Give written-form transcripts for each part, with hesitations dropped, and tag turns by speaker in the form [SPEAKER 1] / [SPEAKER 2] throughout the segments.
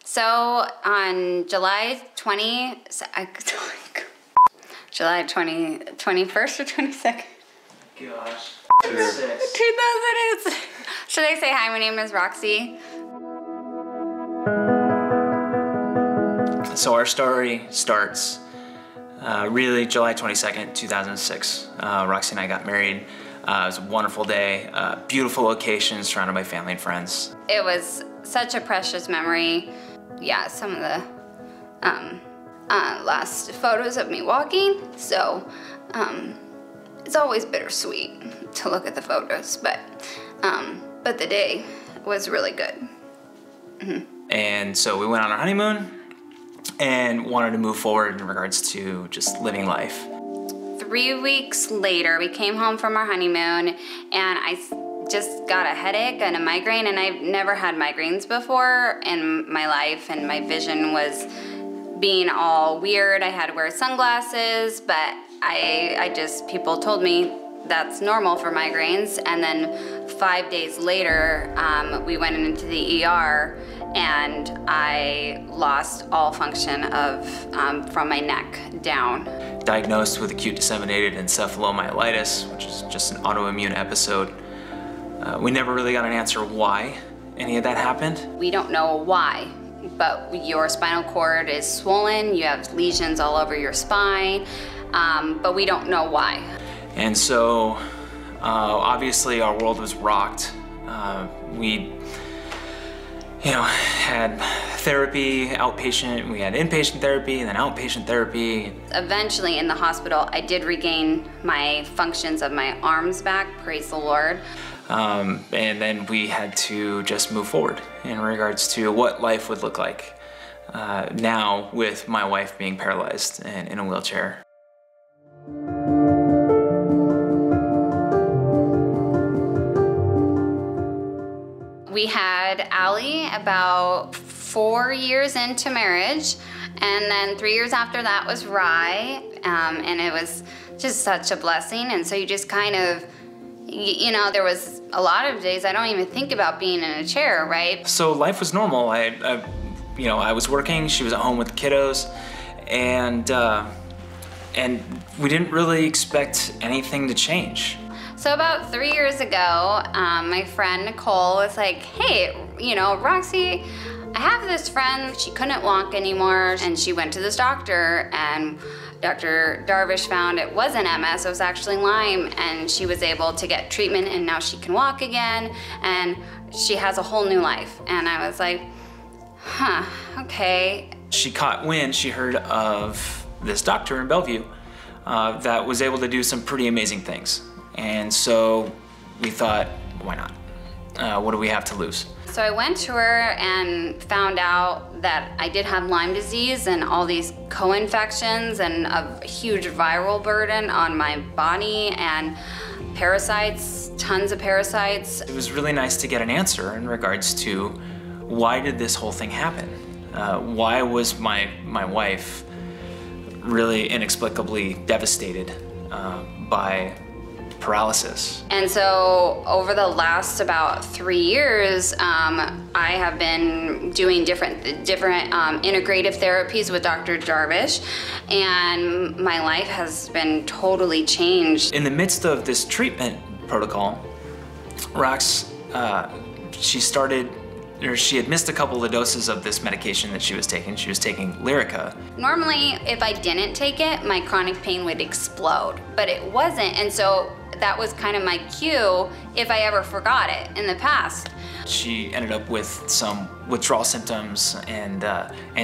[SPEAKER 1] So on July 21st or 22nd?
[SPEAKER 2] Gosh.
[SPEAKER 1] 2006. Should I say hi, my name is Roxy?
[SPEAKER 2] So our story starts really July 22nd, 2006. Roxy and I got married. It was a wonderful day, beautiful location, surrounded by family and friends.
[SPEAKER 1] It was such a precious memory. Yeah, some of the last photos of me walking, so it's always bittersweet to look at the photos, but the day was really good.
[SPEAKER 2] And so we went on our honeymoon and wanted to move forward in regards to just living life.
[SPEAKER 1] 3 weeks later, we came home from our honeymoon, and I just got a headache and a migraine, and I've never had migraines before in my life, and my vision was being all weird. I had to wear sunglasses, but people told me that's normal for migraines, and then 5 days later, we went into the ER, and I lost all function of from my neck down.
[SPEAKER 2] Diagnosed with acute disseminated encephalomyelitis, which is just an autoimmune episode. We never really got an answer why any of that happened.
[SPEAKER 1] We don't know why, but your spinal cord is swollen, you have lesions all over your spine, but we don't know why.
[SPEAKER 2] And so, obviously our world was rocked. We had therapy, outpatient, we had inpatient therapy, and then outpatient therapy.
[SPEAKER 1] Eventually in the hospital, I did regain my functions of my arms back, praise the Lord.
[SPEAKER 2] And then we had to just move forward in regards to what life would look like now with my wife being paralyzed and in a wheelchair.
[SPEAKER 1] We had Allie about 4 years into marriage, and then 3 years after that was Rye, and it was just such a blessing. And so you just kind of, there was a lot of days I don't even think about being in a chair, right?
[SPEAKER 2] So life was normal. I was working, she was at home with the kiddos, and we didn't really expect anything to change.
[SPEAKER 1] So about 3 years ago, my friend Nicole was like, hey, Roxy, I have this friend, she couldn't walk anymore, and she went to this doctor, and Dr. Darvish found it wasn't MS, it was actually Lyme, and she was able to get treatment, and now she can walk again, and she has a whole new life. And I was like, huh, okay.
[SPEAKER 2] She caught wind, she heard of this doctor in Bellevue that was able to do some pretty amazing things. And so we thought, why not? What do we have to lose?
[SPEAKER 1] So I went to her and found out that I did have Lyme disease and all these co-infections and a huge viral burden on my body and parasites, tons of parasites.
[SPEAKER 2] It was really nice to get an answer in regards to why did this whole thing happen? Why was my wife really inexplicably devastated by paralysis?
[SPEAKER 1] And so over the last about 3 years, I have been doing different integrative therapies with Dr. Darvish, and my life has been totally changed.
[SPEAKER 2] In the midst of this treatment protocol, Rox, she had missed a couple of doses of this medication that she was taking. She was taking Lyrica.
[SPEAKER 1] Normally, if I didn't take it, my chronic pain would explode, but it wasn't, and so that was kind of my cue if I ever forgot it in the past.
[SPEAKER 2] She ended up with some withdrawal symptoms, and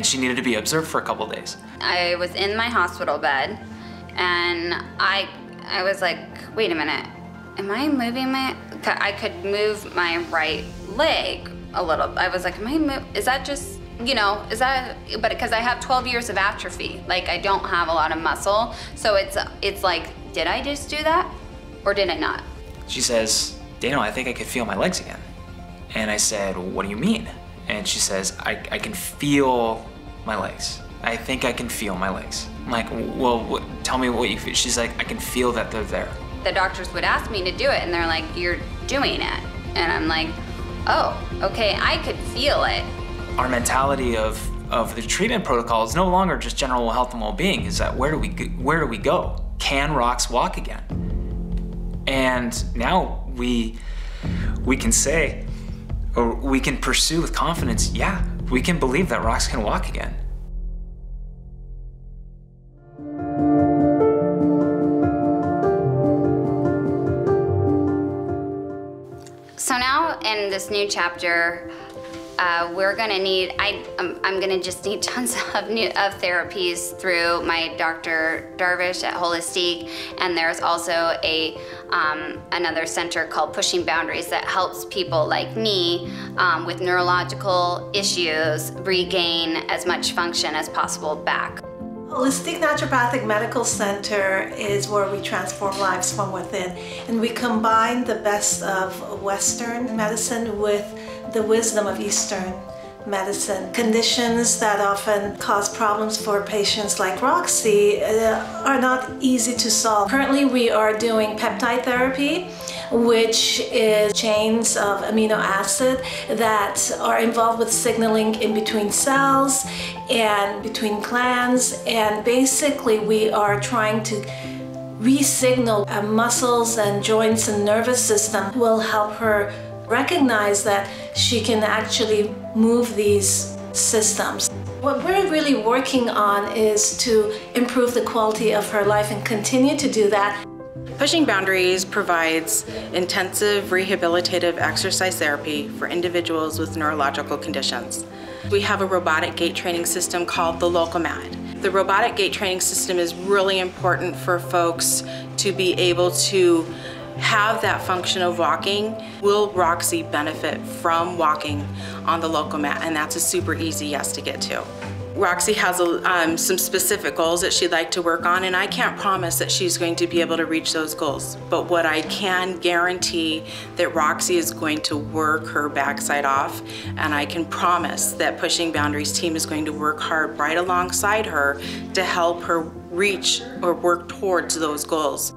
[SPEAKER 2] she needed to be observed for a couple of days.
[SPEAKER 1] I was in my hospital bed, and I was like, wait a minute, am I moving I could move my right leg a little. I was like, is that just, but because I have 12 years of atrophy, like I don't have a lot of muscle, so it's like, did I just do that? Or did I not?
[SPEAKER 2] She says, Daniel, I think I could feel my legs again. And I said, what do you mean? And she says, I can feel my legs. I think I can feel my legs. I'm like, well, tell me what you feel. She's like, I can feel that they're there.
[SPEAKER 1] The doctors would ask me to do it, and they're like, you're doing it. And I'm like, oh, okay, I could feel it,
[SPEAKER 2] our mentality of the treatment protocol is no longer just general health and well-being. Is that where do we go? Can Rox walk again? And now we can say, or we can pursue with confidence, yeah, we can believe that Rox can walk again.
[SPEAKER 1] So now in this new chapter, we're gonna need, I'm gonna just need tons of therapies through my Dr. Darvish at Holistic, and there's also another center called Pushing Boundaries that helps people like me with neurological issues regain as much function as possible back.
[SPEAKER 3] Holistic Naturopathic Medical Center is where we transform lives from within, and we combine the best of Western medicine with the wisdom of Eastern medicine. Conditions that often cause problems for patients like Roxy are not easy to solve. Currently we are doing peptide therapy, which is chains of amino acid that are involved with signaling in between cells and between glands, and basically we are trying to re-signal muscles and joints and nervous system. Will help her recognize that she can actually move these systems. What we're really working on is to improve the quality of her life and continue to do that.
[SPEAKER 4] Pushing Boundaries provides intensive rehabilitative exercise therapy for individuals with neurological conditions. We have a robotic gait training system called the Locomat. The robotic gait training system is really important for folks to be able to have that function of walking. Will Roxy benefit from walking on the Locomat? And that's a super easy yes to get to. Roxy has some specific goals that she'd like to work on, and I can't promise that she's going to be able to reach those goals. But what I can guarantee that Roxy is going to work her backside off, and I can promise that Pushing Boundaries team is going to work hard right alongside her to help her reach or work towards those goals.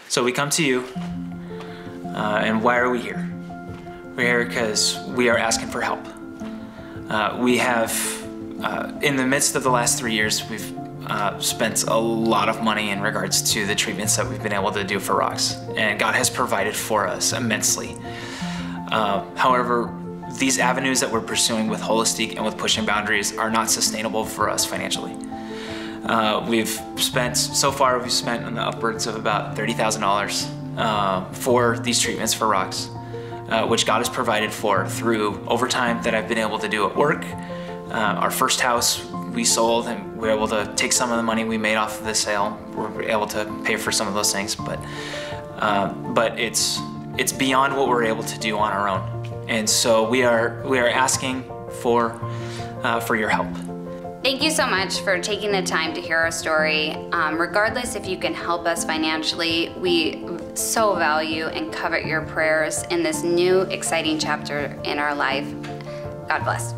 [SPEAKER 2] So we come to you, and why are we here? We're here because we are asking for help. We have, in the midst of the last 3 years, we've spent a lot of money in regards to the treatments that we've been able to do for Rox, and God has provided for us immensely. However, these avenues that we're pursuing with Holistic and with Pushing Boundaries are not sustainable for us financially. So far we've spent on the upwards of about $30,000 for these treatments for Rox, which God has provided for through overtime that I've been able to do at work. Our first house we sold, and we were able to take some of the money we made off of the sale. We were able to pay for some of those things, but it's beyond what we're able to do on our own. And so we are asking for your help.
[SPEAKER 1] Thank you so much for taking the time to hear our story. Regardless if you can help us financially, we so value and covet your prayers in this new exciting chapter in our life. God bless.